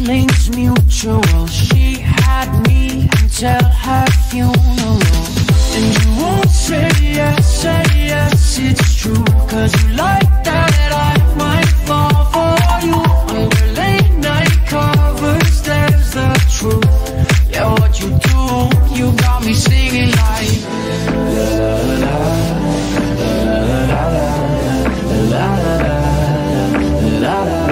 feelings mutual. She had me until her funeral. And you won't say yes, it's true. Cause you like that I might fall for you. Under late night covers, there's the truth. Yeah, what you do, you got me singing like la la la la la la la la.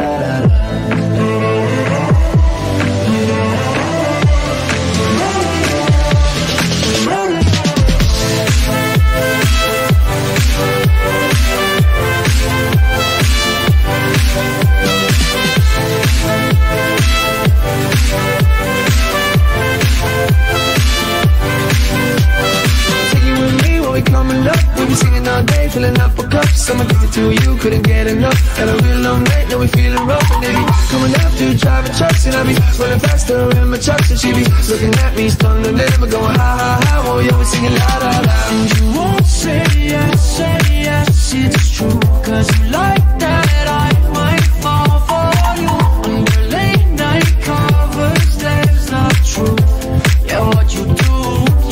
Singing all day, filling up a cup. So I'm addicted to you, couldn't get enough. Had a real long night, now we feeling rough. And they be coming after, driving trucks. And I be running faster in my trucks. And she be looking at me, stung and never going ha ha ha. Oh, yeah, we singing la la la. And you won't say yes, it's true. Cause you like that I might fall for you. Under late night covers, there's the truth. Yeah, what you do,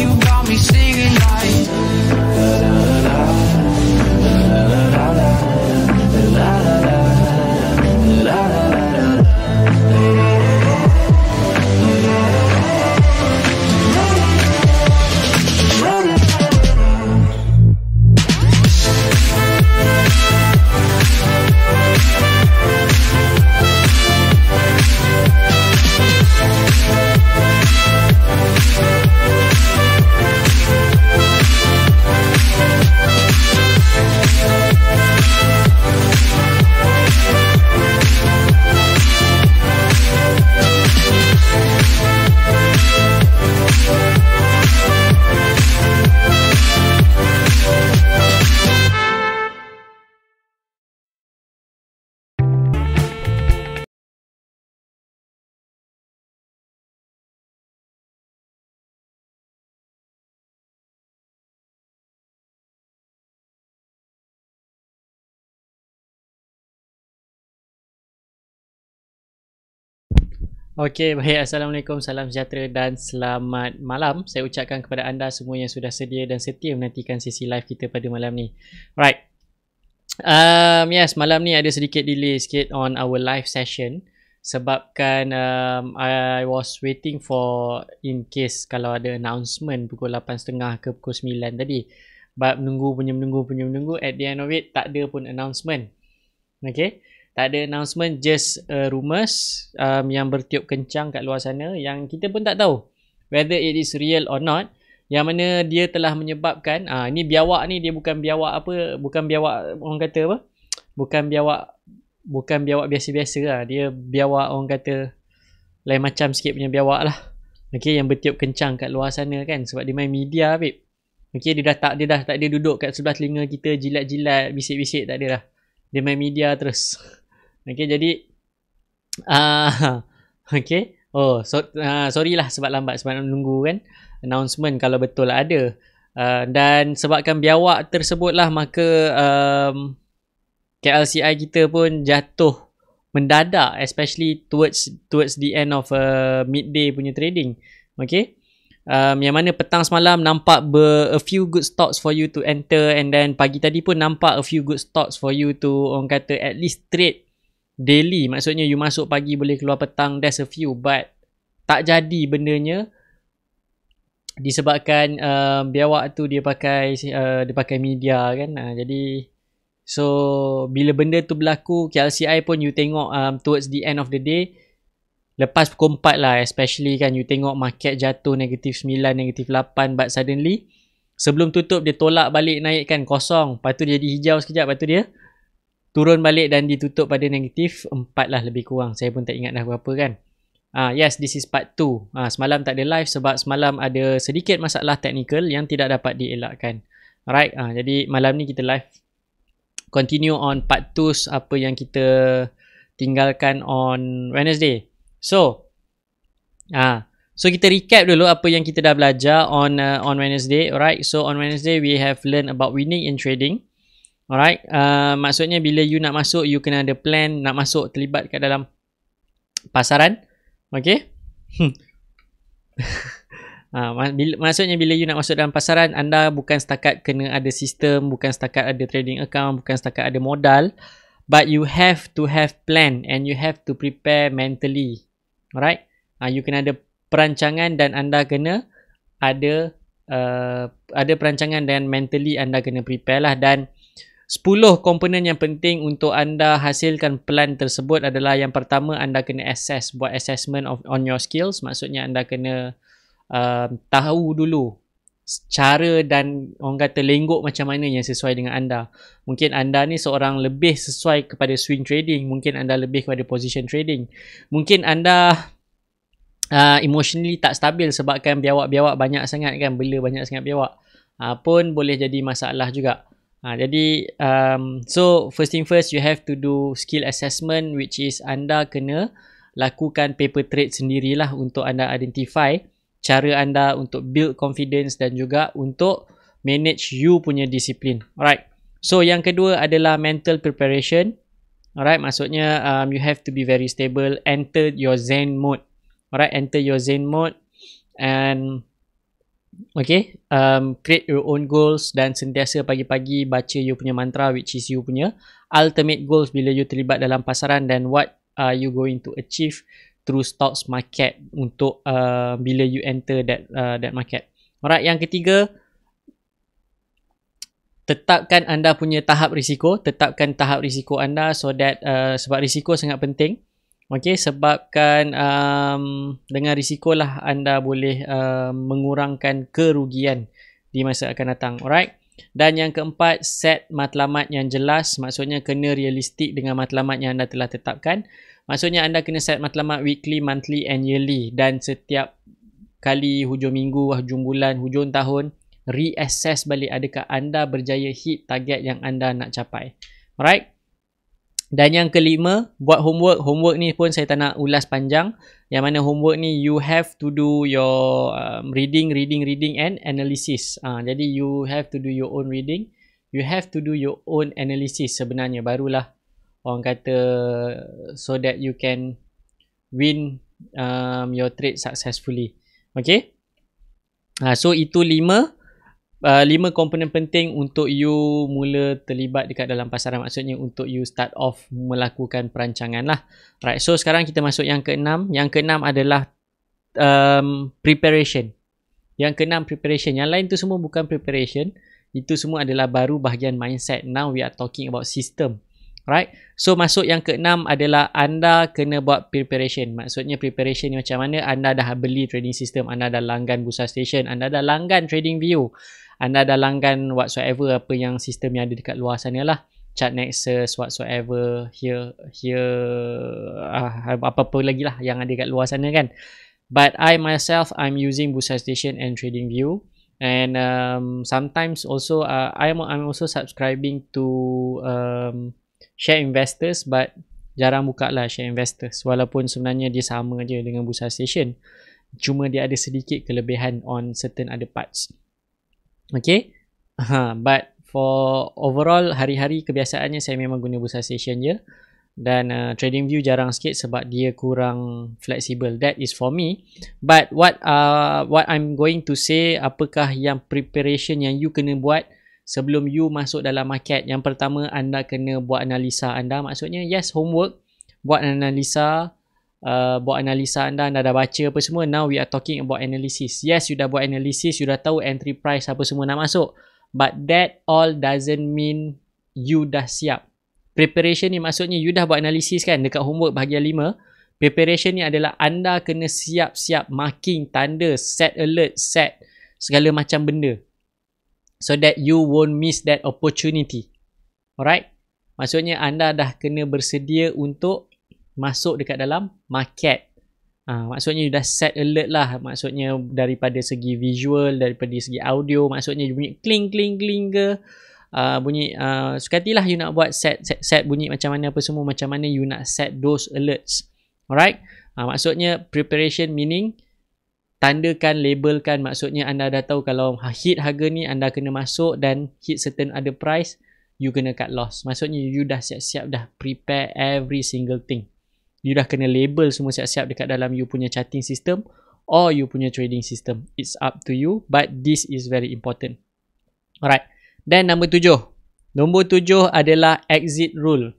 you got me singing like la la la. Okey, baik. Assalamualaikum, salam sejahtera dan selamat malam. Saya ucapkan kepada anda semua yang sudah sedia dan setia menantikan sesi live kita pada malam ni. Right. Yes, malam ni ada sedikit delay sikit on our live session sebabkan I was waiting for in case kalau ada announcement pukul 8.30 ke pukul 9 tadi. But menunggu, at the end of it tak ada pun announcement. Okay. Tak ada announcement, just rumours yang bertiup kencang kat luar sana yang kita pun tak tahu whether it is real or not. Yang mana dia telah menyebabkan, ni biawak ni dia bukan biawak apa, bukan biawak orang kata apa, bukan biawak biasa-biasa lah. Dia biawak orang kata lain macam sikit punya biawak lah. Okay, yang bertiup kencang kat luar sana kan, sebab dia main media babe. Okay, dia dah tak ada duduk kat sebelah telinga kita jilat-jilat, bisik-bisik, tak ada dah. Dia main media terus. Okay, jadi okay. Oh, sorry lah sebab lambat, sebab nak menunggu kan announcement kalau betul lah ada. Dan sebabkan biawak tersebut lah, maka KLCI kita pun jatuh mendadak, especially towards the end of midday punya trading. Okay. Yang mana petang semalam nampak a few good stocks for you to enter, and then pagi tadi pun nampak a few good stocks for you to orang kata at least trade daily. Maksudnya you masuk pagi boleh keluar petang, there's a few, but tak jadi bendanya disebabkan biawak tu dia pakai media kan. Jadi so bila benda tu berlaku, KLCI pun you tengok towards the end of the day, lepas pukul 4 lah especially kan, you tengok market jatuh -9, -8, but suddenly sebelum tutup dia tolak balik, naik kan kosong, lepas tu dia jadi hijau sekejap, lepas tu dia turun balik dan ditutup pada -4 lah lebih kurang. Saya pun tak ingat dah berapa kan. Yes, this is part 2. Semalam tak ada live sebab semalam ada sedikit masalah teknikal yang tidak dapat dielakkan. Alright, jadi malam ni kita live continue on part 2 apa yang kita tinggalkan on Wednesday. So kita recap dulu apa yang kita dah belajar on Wednesday. Alright, so on Wednesday we have learned about winning in trading. Alright, maksudnya bila you nak masuk, you kena ada plan nak masuk terlibat kat dalam pasaran. Okay. Maksudnya bila you nak masuk dalam pasaran, anda bukan setakat kena ada sistem, bukan setakat ada trading account, bukan setakat ada modal, but you have to have plan and you have to prepare mentally. Alright? You kena ada perancangan dan anda kena ada perancangan dan mentally anda kena prepare lah. Dan 10 komponen yang penting untuk anda hasilkan plan tersebut adalah, yang pertama, anda kena buat assessment on your skills. Maksudnya anda kena tahu dulu cara dan orang kata lenggok macam mana yang sesuai dengan anda. Mungkin anda ni seorang lebih sesuai kepada swing trading, mungkin anda lebih kepada position trading, mungkin anda emotionally tak stabil sebabkan biawak-biawak banyak sangat kan, bela banyak sangat biawak, pun boleh jadi masalah juga. Jadi so first thing first, you have to do skill assessment, which is anda kena lakukan paper trade sendirilah untuk anda identify cara anda untuk build confidence dan juga untuk manage you punya disiplin. Alright. So yang kedua adalah mental preparation. Alright, maksudnya you have to be very stable, enter your zen mode. Alright, enter your zen mode and okay, create your own goals dan sentiasa pagi-pagi baca you punya mantra, which is you punya ultimate goals bila you terlibat dalam pasaran, dan what are you going to achieve through stocks market untuk bila you enter that market. Alright, yang ketiga, tetapkan anda punya tahap risiko. Tetapkan tahap risiko anda so that sebab risiko sangat penting. Okay, sebabkan dengan risiko lah anda boleh mengurangkan kerugian di masa akan datang. Alright. Dan yang keempat, set matlamat yang jelas. Maksudnya kena realistik dengan matlamat yang anda telah tetapkan. Maksudnya anda kena set matlamat weekly, monthly and yearly, dan setiap kali hujung minggu, hujung bulan, hujung tahun, reassess balik adakah anda berjaya hit target yang anda nak capai. Alright. Dan yang kelima, buat homework. Homework ni pun saya tak nak ulas panjang. Yang mana homework ni you have to do your reading and analysis. Jadi you have to do your own reading, you have to do your own analysis sebenarnya, barulah orang kata so that you can win your trade successfully. Okay. So itu 5 komponen penting untuk you mula terlibat dekat dalam pasaran. Maksudnya untuk you start off melakukan perancangan lah. Right. So sekarang kita masuk yang keenam. Yang keenam adalah preparation. Yang keenam preparation. Yang lain tu semua bukan preparation. Itu semua adalah baru bahagian mindset. Now we are talking about system. Right. So masuk yang keenam adalah anda kena buat preparation. Maksudnya preparation ni macam mana? Anda dah beli trading system, anda dah langgan Bursa Station, anda dah langgan TradingView, anda dah langgan whatsoever apa yang sistem yang ada dekat luar sana lah, Chartnexus whatsoever, here apa-apa lagi lah yang ada dekat luar sana kan. But I myself, I'm using Bursa Station and TradingView, and sometimes also I'm also subscribing to Share Investors, but jarang buka lah Share Investors, walaupun sebenarnya dia sama je dengan Bursa Station, cuma dia ada sedikit kelebihan on certain other parts. Okay, but for overall hari-hari kebiasaannya saya memang guna Bursa Station je, dan TradingView jarang sikit sebab dia kurang flexible. That is for me. But what I'm going to say, apakah yang preparation yang you kena buat sebelum you masuk dalam market. Yang pertama, anda kena buat analisa anda. Maksudnya yes, homework, buat analisa anda dah baca apa semua. Now we are talking about analysis. Yes, you dah buat analysis, you dah tahu entry price apa semua nak masuk, but that all doesn't mean you dah siap. Preparation ni maksudnya you dah buat analysis kan dekat homework bahagian 5. Preparation ni adalah anda kena siap-siap marking, tanda, set alert, set segala macam benda, so that you won't miss that opportunity. Alright? Maksudnya anda dah kena bersedia untuk masuk dekat dalam market. Maksudnya you dah set alert lah. Maksudnya daripada segi visual, daripada segi audio, maksudnya bunyi kling kling kling ke, bunyi sukatilah you nak buat set bunyi macam mana apa semua, macam mana you nak set those alerts. Alright? Maksudnya preparation meaning tandakan, labelkan. Maksudnya anda dah tahu kalau hit harga ni anda kena masuk, dan hit certain other price you kena cut loss. Maksudnya you dah siap-siap dah prepare every single thing. You dah kena label semua siap-siap dekat dalam you punya charting system or you punya trading system. It's up to you, but this is very important. Alright. Then nombor 7. Nombor 7 adalah exit rule.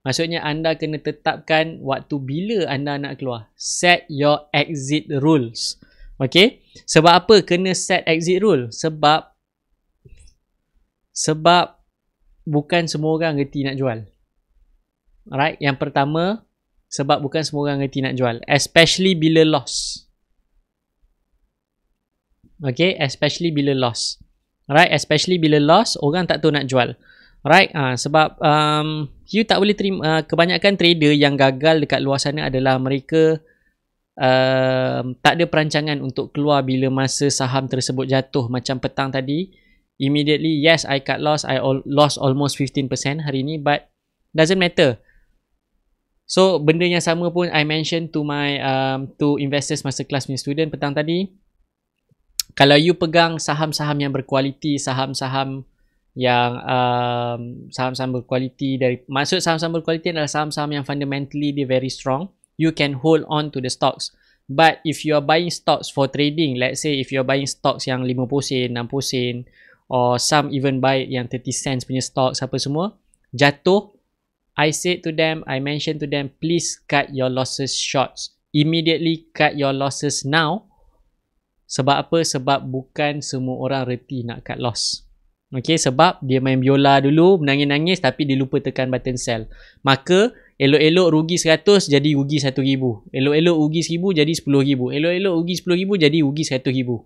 Maksudnya anda kena tetapkan waktu bila anda nak keluar. Set your exit rules. Okay. Sebab apa kena set exit rule? Sebab bukan semua orang reti nak jual. Alright. Yang pertama, sebab bukan semua orang reti nak jual. Especially bila loss. Okay. Especially bila loss. Alright. Especially bila loss, orang tak tahu nak jual. Alright. Sebab you tak boleh terima. Kebanyakan trader yang gagal dekat luar sana adalah mereka tak ada perancangan untuk keluar bila masa saham tersebut jatuh. Macam petang tadi, immediately, yes, I cut loss. I lost almost 15% hari ni, but doesn't matter. So, benda yang sama pun I mention to my to investors masterclass punya student petang tadi. Kalau you pegang saham-saham yang berkualiti, saham-saham yang saham-saham berkualiti, maksud saham-saham berkualiti adalah saham-saham yang fundamentally they very strong. You can hold on to the stocks. But if you are buying stocks for trading, let's say if you are buying stocks yang 50 sen, 60 sen, or some even buy yang 30 cents punya stocks apa semua, jatuh, I mentioned to them, please cut your losses shorts. Immediately cut your losses now. Sebab apa? Sebab bukan semua orang reti nak cut loss. Okay, sebab dia main biola dulu, menangis-nangis tapi dia lupa tekan button sell. Maka, elok-elok rugi 100 jadi rugi 1,000. Elok-elok rugi 1,000 jadi 10,000. Elok-elok rugi 10,000 jadi rugi 100,000.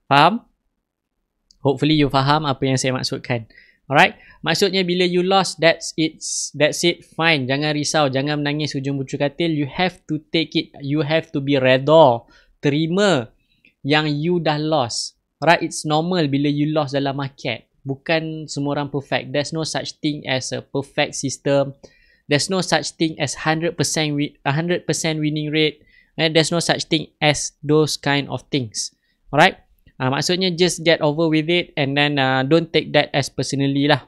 Faham? Hopefully you faham apa yang saya maksudkan. Alright? Maksudnya bila you lost, that's it, fine. Jangan risau, jangan menangis hujung bucu katil. You have to take it. You have to be redha. Terima yang you dah lost. Alright? It's normal bila you lost dalam market. Bukan semua orang perfect. There's no such thing as a perfect system. There's no such thing as 100% winning rate. And there's no such thing as those kind of things. Alright? Maksudnya just get over with it and then don't take that as personally lah.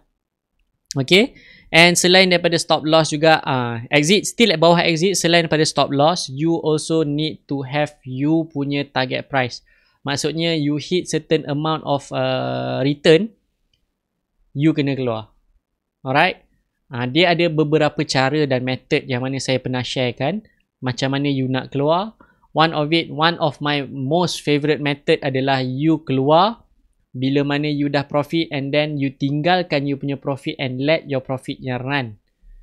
Okay? And selain daripada stop loss juga, exit, still at bawah exit, selain daripada stop loss, you also need to have you punya target price. Maksudnya you hit certain amount of return, you kena keluar. Alright? Dia ada beberapa cara dan method yang mana saya pernah sharekan. Macam mana you nak keluar. One of my most favourite method adalah you keluar bila mana you dah profit and then you tinggalkan you punya profit and let your profit yang run.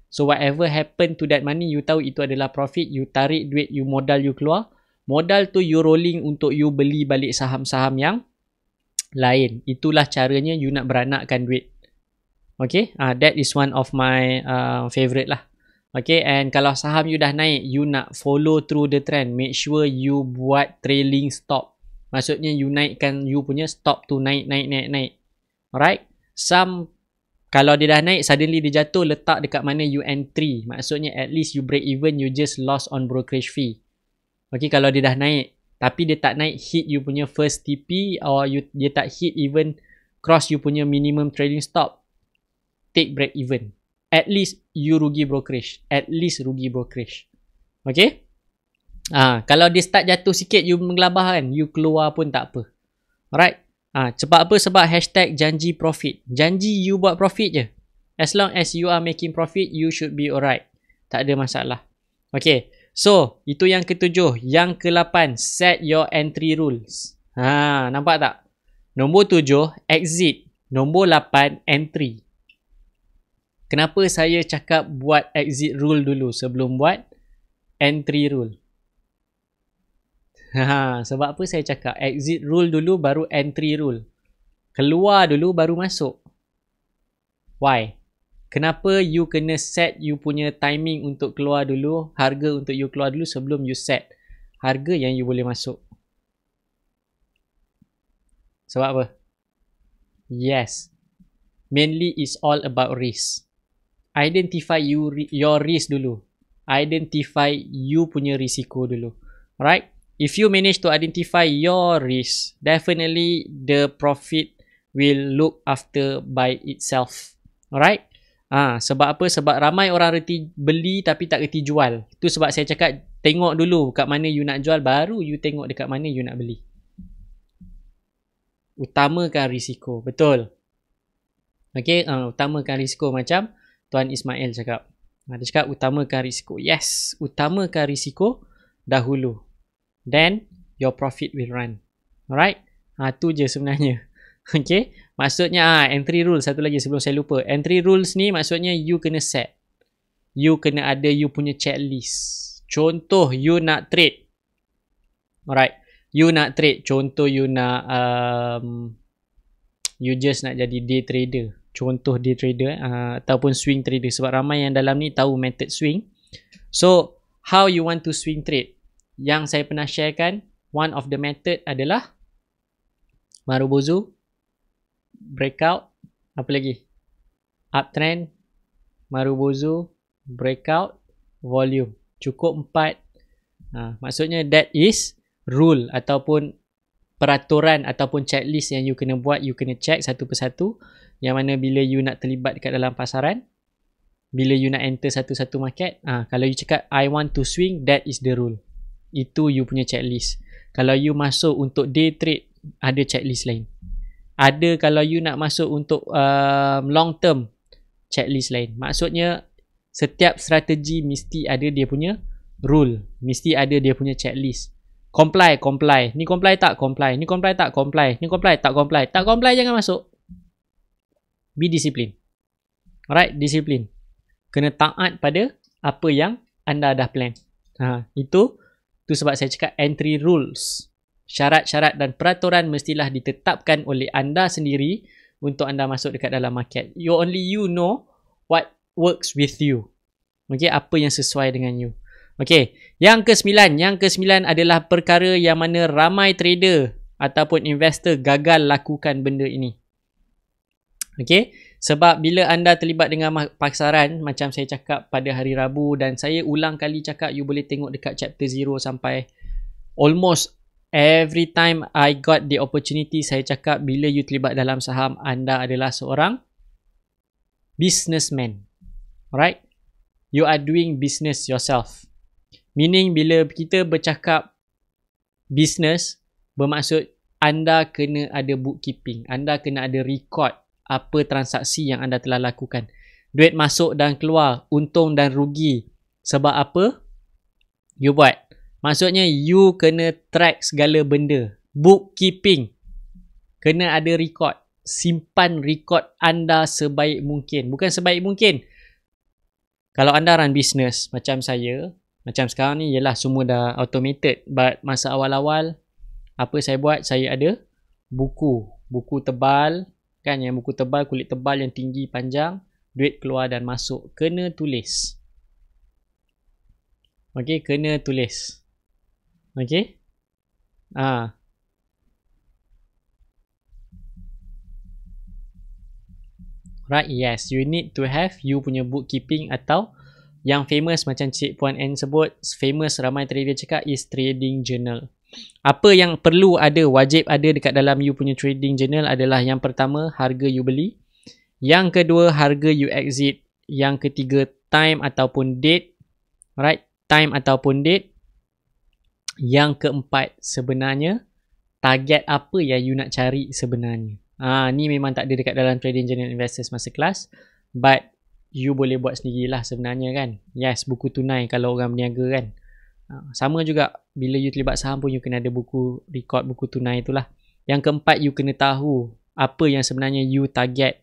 So whatever happen to that money, you tahu itu adalah profit, you tarik duit, you modal you keluar. Modal tu you rolling untuk you beli balik saham-saham yang lain. Itulah caranya you nak beranakkan duit. Okay, that is one of my favourite lah. Okay, and kalau saham you dah naik, you nak follow through the trend. Make sure you buat trailing stop. Maksudnya you naikkan you punya stop tu naik. Alright? Kalau dia dah naik, suddenly dia jatuh, letak dekat mana you entry. Maksudnya at least you break even, you just lost on brokerage fee. Okay, kalau dia dah naik, tapi dia tak naik hit you punya first TP or dia tak hit even cross you punya minimum trading stop, take break even. At least you rugi brokerage. Okay? Kalau dia start jatuh sikit, you menggelabah kan, you keluar pun tak apa. Alright? Sebab apa? Sebab hashtag janji profit. Janji you buat profit je. As long as you are making profit, you should be alright. Tak ada masalah. Okay. So, itu yang ke-7. Yang ke-8, set your entry rules. Nampak tak? Nombor 7, exit. Nombor 8, entry. Kenapa saya cakap buat exit rule dulu sebelum buat entry rule? Sebab apa saya cakap exit rule dulu baru entry rule? Keluar dulu baru masuk. Why? Kenapa you kena set you punya timing untuk keluar dulu, harga untuk you keluar dulu sebelum you set harga yang you boleh masuk? Sebab apa? Yes. Mainly it's all about risk. Identify your risk dulu. Identify you punya risiko dulu. Alright? If you manage to identify your risk, definitely the profit will look after by itself. Alright? Sebab apa? Sebab ramai orang reti beli tapi tak reti jual. Tu sebab saya cakap tengok dulu kat mana you nak jual, baru you tengok dekat mana you nak beli. Utamakan risiko. Betul. Okay, utamakan risiko macam Tuan Ismail cakap. Dia cakap utamakan risiko. Yes, utamakan risiko dahulu. Then, your profit will run. Alright? Tu je sebenarnya. Okay, maksudnya entry rules satu lagi sebelum saya lupa. Entry rules ni maksudnya you kena set. You kena ada you punya checklist. Contoh you nak trade. Alright, you nak trade. Contoh you nak you just nak jadi day trader. Contoh day trader ataupun swing trader. Sebab ramai yang dalam ni tahu method swing. So, how you want to swing trade? Yang saya pernah sharekan, one of the method adalah Marubozu, breakout, apa lagi? Uptrend, Marubozu, breakout, volume. Cukup 4. Maksudnya that is rule ataupun peraturan ataupun checklist yang you kena buat, you kena check satu persatu. Yang mana bila you nak terlibat dekat dalam pasaran, bila you nak enter satu-satu market, kalau you cakap I want to swing, that is the rule. Itu you punya checklist. Kalau you masuk untuk day trade, ada checklist lain. Ada kalau you nak masuk untuk long term, checklist lain. Maksudnya setiap strategi mesti ada dia punya rule, mesti ada dia punya checklist. Comply. Ni comply tak comply. Ni comply tak comply. Ni comply tak comply. Tak comply jangan masuk. Be discipline. Alright, disiplin. Kena taat pada apa yang anda dah plan. Itu sebab saya cakap entry rules. Syarat-syarat dan peraturan mestilah ditetapkan oleh anda sendiri untuk anda masuk dekat dalam market. Only you know what works with you. Okay, apa yang sesuai dengan you. Okay, yang ke-9. Yang ke-9 adalah perkara yang mana ramai trader ataupun investor gagal lakukan benda ini. Okay, sebab bila anda terlibat dengan pasaran, macam saya cakap pada hari Rabu dan saya ulang kali cakap, you boleh tengok dekat chapter 0 sampai almost every time I got the opportunity, saya cakap bila you terlibat dalam saham, anda adalah seorang businessman. Alright? You are doing business yourself. Meaning bila kita bercakap business, bermaksud anda kena ada bookkeeping. Anda kena ada record apa transaksi yang anda telah lakukan. Duit masuk dan keluar, untung dan rugi. Sebab apa? You buat. Maksudnya you kena track segala benda. Bookkeeping. Kena ada record. Simpan record anda sebaik mungkin. Bukan sebaik mungkin. Kalau anda run business macam saya, macam sekarang ni ialah semua dah automated. But masa awal-awal, apa saya buat? Saya ada buku. Buku tebal. Kan yang buku tebal, kulit tebal yang tinggi, panjang. Duit keluar dan masuk. Kena tulis. Okay, kena tulis. Okay. Right, yes. You need to have you punya bookkeeping atau yang famous macam Cik Puan N sebut, famous ramai trader cakap is trading journal. Apa yang perlu ada, wajib ada dekat dalam you punya trading journal adalah yang pertama, harga you beli. Yang kedua, harga you exit. Yang ketiga, time ataupun date. Right? Time ataupun date. Yang keempat, sebenarnya, target apa yang you nak cari sebenarnya. Ni memang tak ada dekat dalam Trading Journal Investors Masterclass. But, you boleh buat sendirilah sebenarnya kan. Yes, buku tunai kalau orang berniaga kan. Sama juga bila you terlibat saham pun you kena ada buku record, buku tunai itulah. Yang keempat, you kena tahu apa yang sebenarnya you target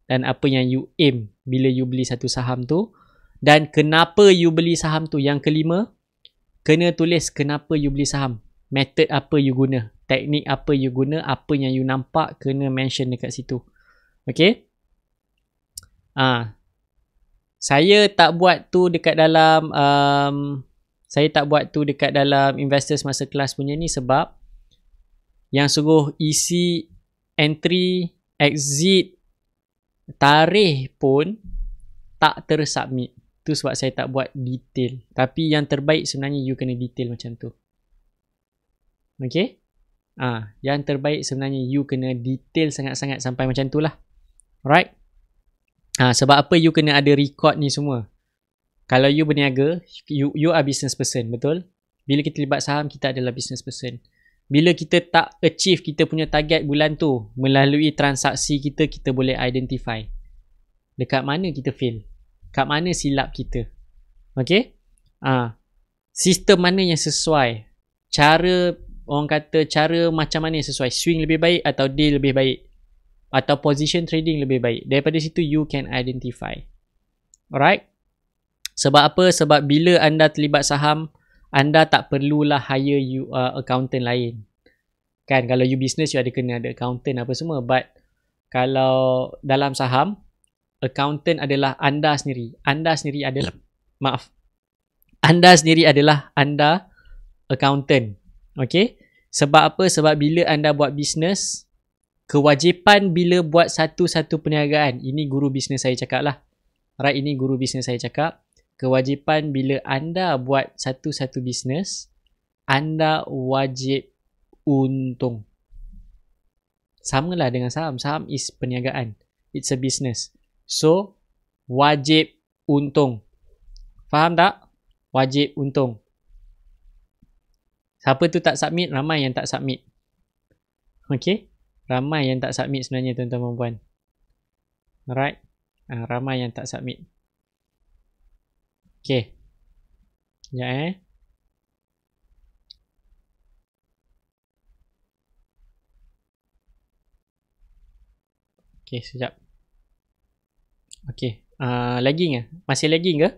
dan apa yang you aim bila you beli satu saham tu dan kenapa you beli saham tu. Yang kelima, kena tulis kenapa you beli saham, method apa you guna, teknik apa you guna, apa yang you nampak kena mention dekat situ. Okay. Saya tak buat tu dekat dalam Investors Masterclass punya ni sebab yang suruh isi entry, exit, tarikh pun tak tersubmit. Tu sebab saya tak buat detail. Tapi yang terbaik sebenarnya you kena detail macam tu. Okay? Yang terbaik sebenarnya you kena detail sangat-sangat sampai macam tu lah. Alright? Sebab apa you kena ada record ni semua. Kalau you berniaga, you are business person, betul? Bila kita libat saham, kita adalah business person. Bila kita tak achieve kita punya target bulan tu, melalui transaksi kita, kita boleh identify dekat mana kita fail, kat mana silap kita. Okay? Sistem mana yang sesuai, cara, orang kata cara macam mana yang sesuai, swing lebih baik atau day lebih baik, atau position trading lebih baik. Daripada situ you can identify. Alright? Sebab apa? Sebab bila anda terlibat saham, anda tak perlulah hire you accountant lain. Kan, kalau you business, you ada kena ada accountant apa semua. But kalau dalam saham, accountant adalah anda sendiri. Anda sendiri adalah anda accountant. Okay? Sebab apa? Sebab bila anda buat business, kewajipan bila buat satu-satu perniagaan, ini guru bisnes saya cakap lah. Right, ini guru bisnes saya cakap. Kewajipan bila anda buat satu-satu bisnes, anda wajib untung. Sama lah dengan saham. Saham is perniagaan. It's a business. So, wajib untung. Faham tak? Wajib untung. Siapa tu tak submit? Ramai yang tak submit. Okay? Ramai yang tak submit sebenarnya, tuan-tuan dan puan. Alright? Ramai yang tak submit. Okay. Sekejap Okay, sekejap. Okay. Lagging ke? Masih lagging ke?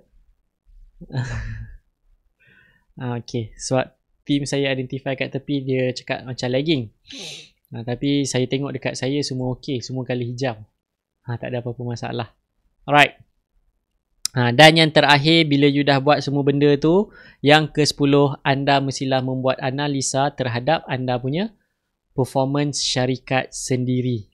Okay. Sebab team saya identify kat tepi, dia cakap macam lagging. Tapi saya tengok dekat saya semua okay. Semua kali hijau. Tak ada apa-apa masalah. Alright. Dan yang terakhir, bila you dah buat semua benda tu, yang ke-10, anda mestilah membuat analisa terhadap anda punya performance syarikat sendiri.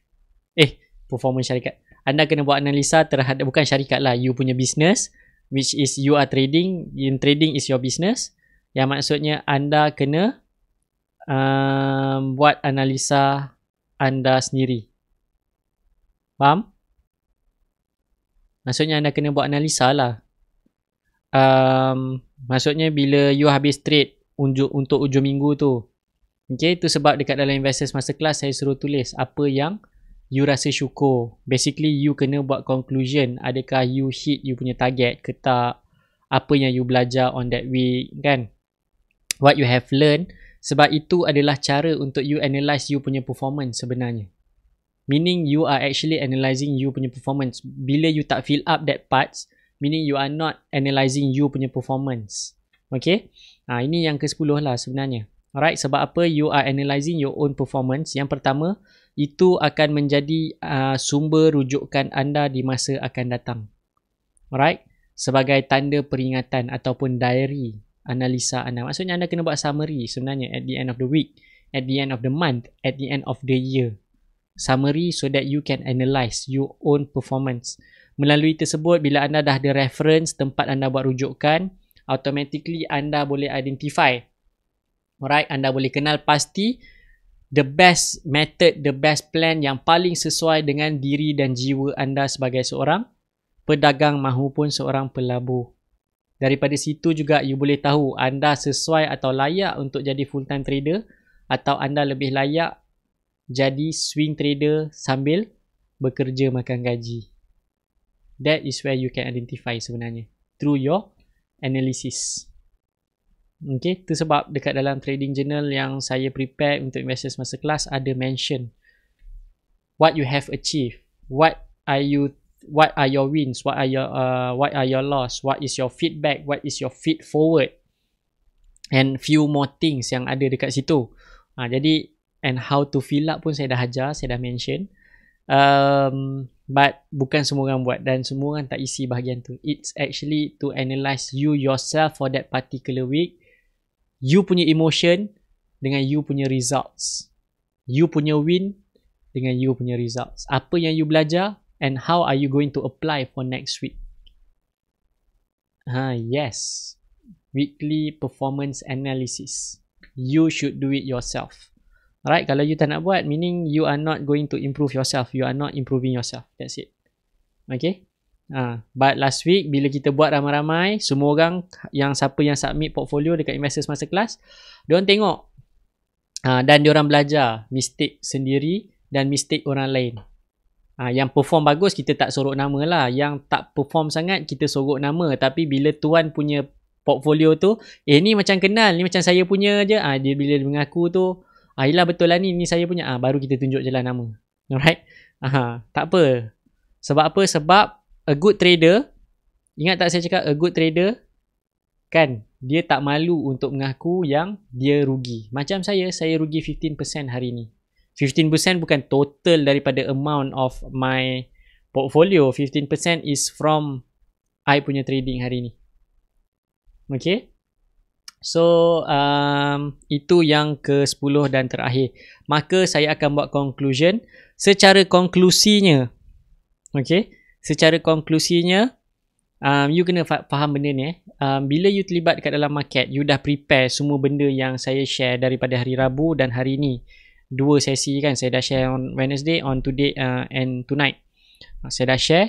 Performance syarikat. Anda kena buat analisa terhadap, bukan syarikat lah, you punya business, which is you are trading. In trading is your business. Yang maksudnya anda kena buat analisa anda sendiri. Faham? Maksudnya anda kena buat analisa lah. Maksudnya bila you habis trade untuk ujung minggu tu. Okay, tu sebab dekat dalam Investors Masterclass saya suruh tulis apa yang you rasa syukur. Basically you kena buat conclusion. Adakah you hit you punya target ke tak? Apa yang you belajar on that week, kan? What you have learned. Sebab itu adalah cara untuk you analyse you punya performance sebenarnya. Meaning you are actually analysing you punya performance. Bila you tak fill up that parts, meaning you are not analysing you punya performance. Okay? Ini yang ke-10 lah sebenarnya. Alright, sebab apa you are analysing your own performance? Yang pertama, itu akan menjadi sumber rujukan anda di masa akan datang. Alright? Sebagai tanda peringatan ataupun diary analisa anda. Maksudnya anda kena buat summary sebenarnya at the end of the week, at the end of the month, at the end of the year. Summary so that you can analyse your own performance. Melalui tersebut, bila anda dah ada reference tempat anda buat rujukan, automatically anda boleh identify. Alright, anda boleh kenal pasti the best method, the best plan yang paling sesuai dengan diri dan jiwa anda sebagai seorang pedagang mahupun seorang pelabur. Daripada situ juga you boleh tahu anda sesuai atau layak untuk jadi full time trader, atau anda lebih layak jadi swing trader sambil bekerja makan gaji. That is where you can identify sebenarnya, through your analysis. Okay, tu sebab dekat dalam trading journal yang saya prepare untuk Investors Masterclass ada mention what you have achieved, what are your wins, what are your loss, what is your feedback, what is your feed forward, and few more things yang ada dekat situ. Jadi and how to fill up pun saya dah ajar, saya dah mention. But bukan semua orang buat dan semua orang tak isi bahagian tu. It's actually to analyse you yourself for that particular week. You punya emotion dengan you punya results. You punya win dengan you punya results. Apa yang you belajar and how are you going to apply for next week. Yes. Weekly performance analysis. You should do it yourself. Alright, kalau you tak nak buat, meaning you are not going to improve yourself. You are not improving yourself. That's it. Okay? But last week bila kita buat ramai-ramai, semua orang siapa yang submit portfolio dekat Investors Masterclass, diorang tengok dan diorang belajar mistake sendiri dan mistake orang lain. Yang perform bagus kita tak sorok nama lah, yang tak perform sangat kita sorok nama. Tapi bila tuan punya portfolio tu, ni macam kenal, ni macam saya punya je, dia bila dia mengaku tu, yelah betul lah ni saya punya, baru kita tunjuk je lah nama. Alright? Tak apa. Sebab apa? Sebab a good trader, ingat tak saya cakap a good trader kan, dia tak malu untuk mengaku yang dia rugi. Macam saya rugi 15% hari ni. 15% bukan total daripada amount of my portfolio. 15% is from I punya trading hari ni. Okay. So itu yang ke-10 dan terakhir. Maka saya akan buat conclusion. Secara konklusinya, okay, secara konklusinya, you kena faham benda ni. Bila you terlibat dekat dalam market, you dah prepare semua benda yang saya share daripada hari Rabu dan hari ni. 2 sesi kan, saya dah share on Wednesday, on today and tonight. Saya dah share.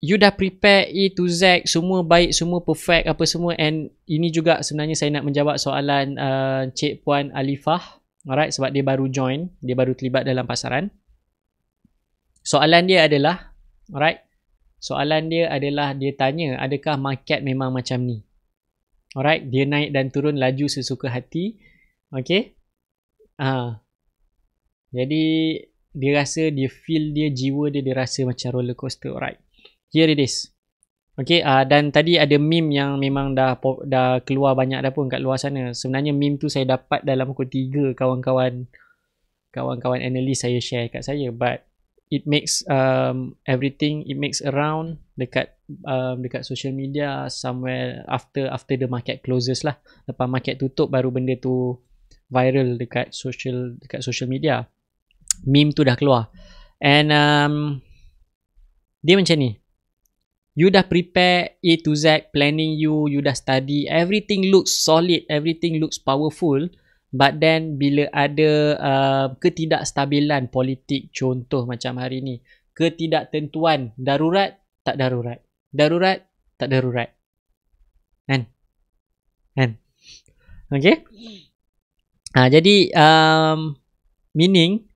You dah prepare A to Z, semua baik, semua perfect, apa semua. And ini juga sebenarnya saya nak menjawab soalan Cik Puan Alifah. Alright, sebab dia baru join, dia baru terlibat dalam pasaran. Soalan dia adalah, alright, soalan dia adalah dia tanya, adakah market memang macam ni? Alright, dia naik dan turun laju sesuka hati. Okay. Jadi dia rasa, dia feel dia, jiwa dia rasa macam roller coaster. Alright, here it is. Okay, dan tadi ada meme yang memang dah keluar banyak dah pun kat luar sana. Sebenarnya meme tu saya dapat dalam pukul 3 kawan-kawan analis saya share kat saya. But it makes everything, it makes around dekat social media somewhere after the market closes lah. Lepas market tutup baru benda tu viral dekat social media. Meme tu dah keluar. And dia macam ni. You dah prepare A to Z, planning you dah study, everything looks solid, everything looks powerful. But then bila ada ketidakstabilan politik, contoh macam hari ni, ketidaktentuan, darurat tak darurat, darurat tak darurat, kan? Okay. Jadi meaning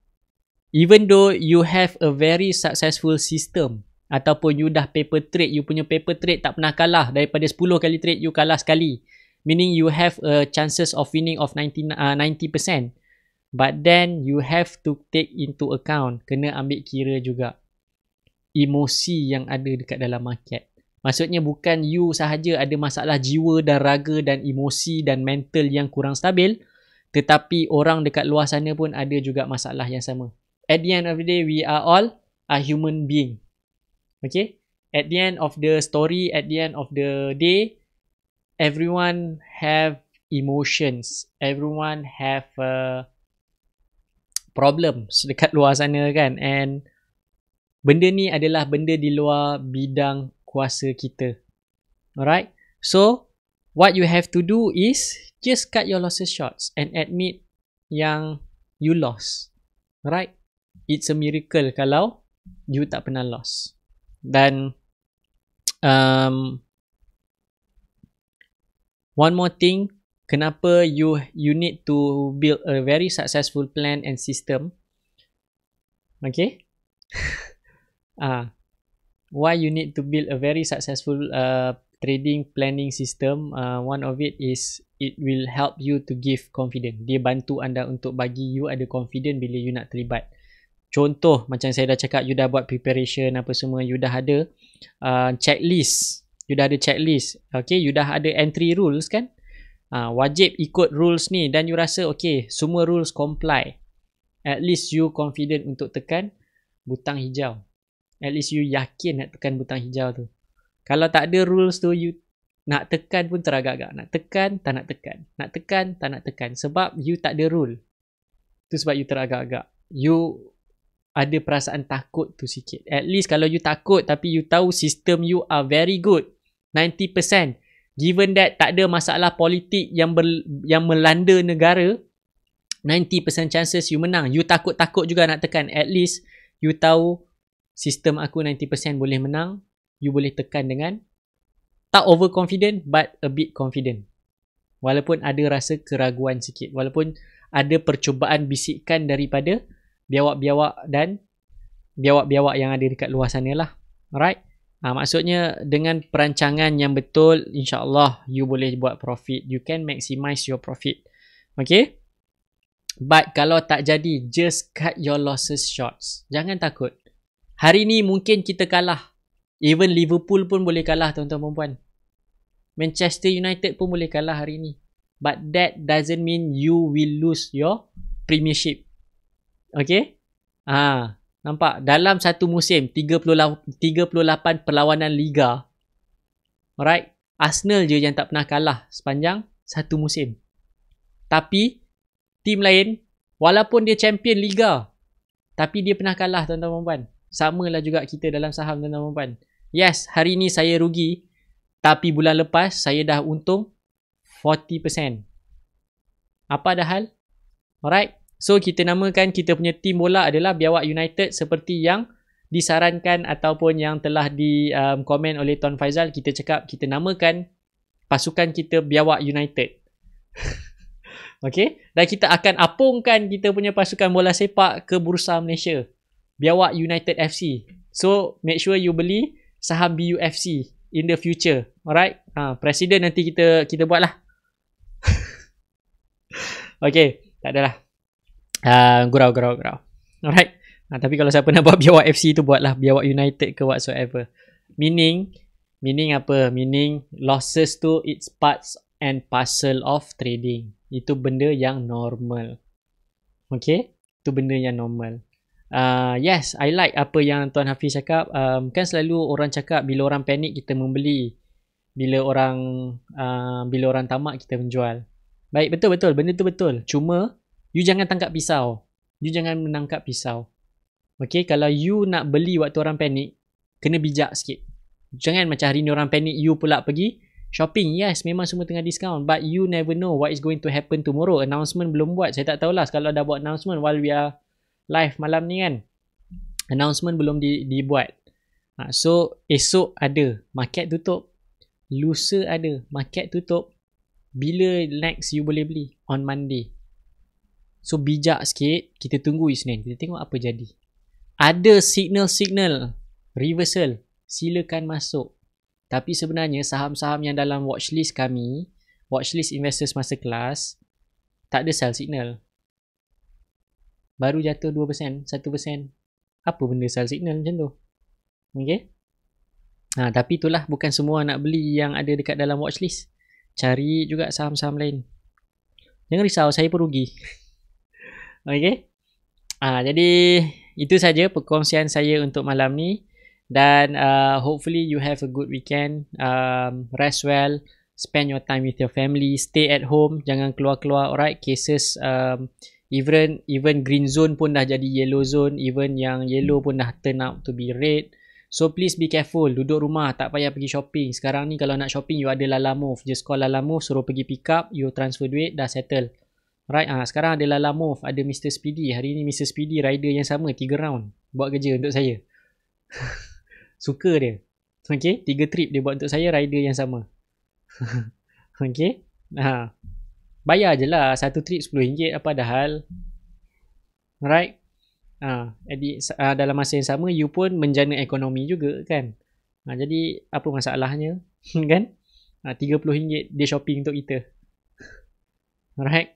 even though you have a very successful system, ataupun you dah paper trade, you punya paper trade tak pernah kalah, daripada 10 kali trade you kalah sekali, meaning you have a chances of winning of 90%. But then you have to take into account, kena ambil kira juga emosi yang ada dekat dalam market. Maksudnya bukan you sahaja ada masalah jiwa dan raga dan emosi dan mental yang kurang stabil, tetapi orang dekat luar sana pun ada juga masalah yang sama. At the end of the day, we are all a human being. Okay? At the end of the story, at the end of the day, everyone have emotions. Everyone have problems dekat luar sana kan. And benda ni adalah benda di luar bidang kuasa kita. Alright? So, what you have to do is just cut your losses short and admit yang you lost. Right? It's a miracle kalau you tak pernah lost. Dan one more thing, kenapa you need to build a very successful plan and system. Okay? Why you need to build a very successful trading planning system, one of it is it will help you to give confidence. Dia bantu anda untuk bagi you ada confidence bila you nak terlibat. Contoh macam saya dah cakap, you dah buat preparation apa semua, you dah ada checklist. You dah ada checklist. Okay, you dah ada entry rules kan? Wajib ikut rules ni dan you rasa okay, semua rules comply. At least you confident untuk tekan butang hijau. At least you yakin nak tekan butang hijau tu. Kalau tak ada rules tu, you nak tekan pun teragak-agak. Nak tekan, tak nak tekan. Nak tekan, tak nak tekan. Sebab you tak ada rule. Tu sebab you teragak-agak. You ada perasaan takut tu sikit. At least kalau you takut tapi you tahu sistem you are very good. 90%. Given that tak ada masalah politik yang melanda negara, 90% chances you menang. You takut-takut juga nak tekan. At least you tahu sistem aku 90% boleh menang, you boleh tekan dengan tak overconfident but a bit confident. Walaupun ada rasa keraguan sikit, walaupun ada percubaan bisikan daripada biawak-biawak dan biawak-biawak yang ada dekat luar sana lah. Alright? Maksudnya dengan perancangan yang betul, insyaAllah you boleh buat profit. You can maximize your profit. Okay? But kalau tak jadi, just cut your losses shorts. Jangan takut. Hari ni mungkin kita kalah. Even Liverpool pun boleh kalah, tuan-tuan dan puan. Manchester United pun boleh kalah hari ni. But that doesn't mean you will lose your premiership. Okay? Nampak? Dalam satu musim, 38 perlawanan Liga. Alright? Arsenal je yang tak pernah kalah sepanjang satu musim. Tapi tim lain, walaupun dia champion Liga, tapi dia pernah kalah, tuan-tuan dan puan. Sama lah juga kita dalam saham, tuan-tuan dan puan. Yes, hari ni saya rugi, tapi bulan lepas saya dah untung 40%. Apa dah hal? Alright. So kita namakan kita punya tim bola adalah Biawak United seperti yang disarankan ataupun yang telah di komen oleh Tuan Faizal. Kita cakap kita namakan pasukan kita Biawak United. Okay. Dan kita akan apungkan kita punya pasukan bola sepak ke Bursa Malaysia. Biawak United FC. So make sure you beli saham BUFC in the future. Alright. Presiden nanti kita buat lah. Okay. Tak adalah. Gurau. Alright. Tapi kalau siapa nak buat Biawak FC tu, buatlah Biawak United ke whatsoever. Meaning apa? Meaning losses tu it's parts and parcel of trading. Itu benda yang normal. Okay? Itu benda yang normal. Yes, I like apa yang Tuan Hafiz cakap. Kan selalu orang cakap bila orang panik kita membeli. Bila orang tamak kita menjual. Baik, betul. Benda tu betul. Cuma you jangan tangkap pisau. You jangan menangkap pisau. Okay, kalau you nak beli waktu orang panik, kena bijak sikit. Jangan macam hari ni orang panik, you pula pergi shopping. Yes, memang semua tengah diskaun. But you never know what is going to happen tomorrow. Announcement belum buat. Saya tak tahulah kalau dah buat announcement while we are live malam ni kan. Announcement belum dibuat. So, esok ada. Market tutup. Lusa ada. Market tutup. Bila next you boleh beli? On Monday. So, bijak sikit. Kita tunggu Isnin. Kita tengok apa jadi. Ada signal reversal. Silakan masuk. Tapi sebenarnya saham-saham yang dalam watchlist kami, watchlist Investors Masterclass, tak ada sell signal. Baru jatuh 2%, 1%. Apa benda sell signal macam tu? Okay? Tapi itulah, bukan semua nak beli yang ada dekat dalam watchlist. Cari juga saham-saham lain. Jangan risau, saya pun rugi. Okay? Jadi itu saja perkongsian saya untuk malam ni. Dan hopefully you have a good weekend. Rest well. Spend your time with your family. Stay at home. Jangan keluar-keluar. Alright. Cases even green zone pun dah jadi yellow zone. Even yang yellow pun dah turn out to be red. So please be careful. Duduk rumah. Tak payah pergi shopping. Sekarang ni kalau nak shopping, you ada Lalamove. Just call Lalamove. Suruh pergi pick up. You transfer duit. Dah settle. Alright. Sekarang ada Lalamove. Ada Mr. Speedy. Hari ni Mr. Speedy rider yang sama. 3 round. Buat kerja untuk saya. Suka dia. Okay. 3 trip dia buat untuk saya. Rider yang sama. Okay. Bayar je lah. 1 trip RM10. Apa dah hal. Alright. Dalam masa yang sama, you pun menjana ekonomi juga kan. Jadi apa masalahnya? Kan? RM30 dia shopping untuk kita. Alright.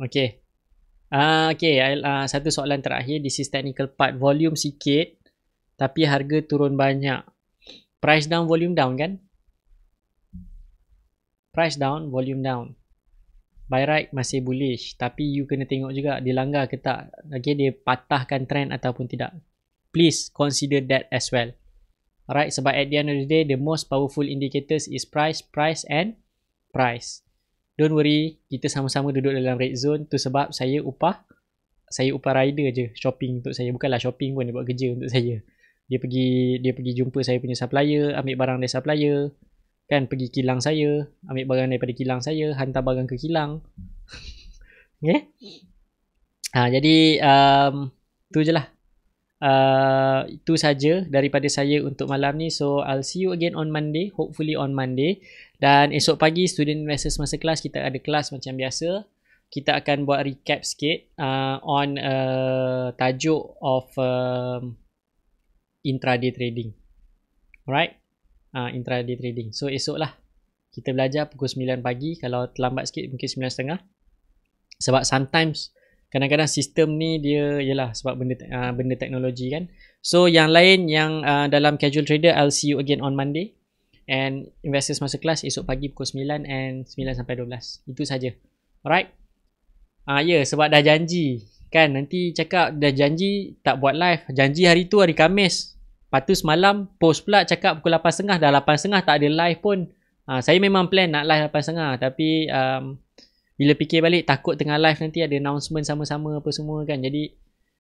Okay. Satu soalan terakhir. This is technical part. Volume sikit tapi harga turun banyak. Price down, volume down kan? Price down, volume down. Buy right masih bullish, tapi you kena tengok juga dia langgar ke tak. Okay, dia patahkan trend ataupun tidak. Please consider that as well. Alright, sebab at the end of the day, the most powerful indicators is price and price. Don't worry, kita sama-sama duduk dalam red zone. Tu sebab saya upah rider je shopping untuk saya. Bukanlah shopping pun, dia buat kerja untuk saya. Dia pergi jumpa saya punya supplier, ambil barang dari supplier. Kan, pergi kilang saya, ambil barang daripada kilang saya, hantar barang ke kilang. Okay? Jadi tu je lah. Itu saja daripada saya untuk malam ni. So I'll see you again on Monday, hopefully on Monday. Dan esok pagi student investors masa kelas kita ada kelas macam biasa. Kita akan buat recap sikit on tajuk of intraday trading. Alright, intraday trading. So esok lah kita belajar pukul 9 pagi. Kalau terlambat sikit mungkin 9.30. Sebab sometimes kadang-kadang sistem ni dia yalah sebab benda teknologi kan. So yang lain yang dalam casual trader, I'll see you again on Monday. And investors masa kelas esok pagi pukul 9 and 9 sampai 12. Itu saja. Alright. Sebab dah janji kan, nanti cakap dah janji tak buat live. Janji hari tu hari Khamis. Lepas tu semalam post pula cakap pukul 8.30. Dah 8.30 tak ada live pun. Saya memang plan nak live 8.30 tapi bila fikir balik takut tengah live nanti ada announcement sama-sama apa semua kan. Jadi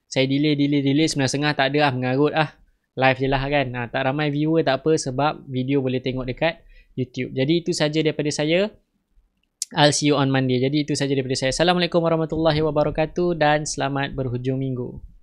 saya delay 9.30 tak ada mengarut live je lah kan. Tak ramai viewer tak apa sebab video boleh tengok dekat YouTube. Jadi itu saja daripada saya. I'll see you on Monday. Jadi itu saja daripada saya. Assalamualaikum warahmatullahi wabarakatuh dan selamat berhujung minggu.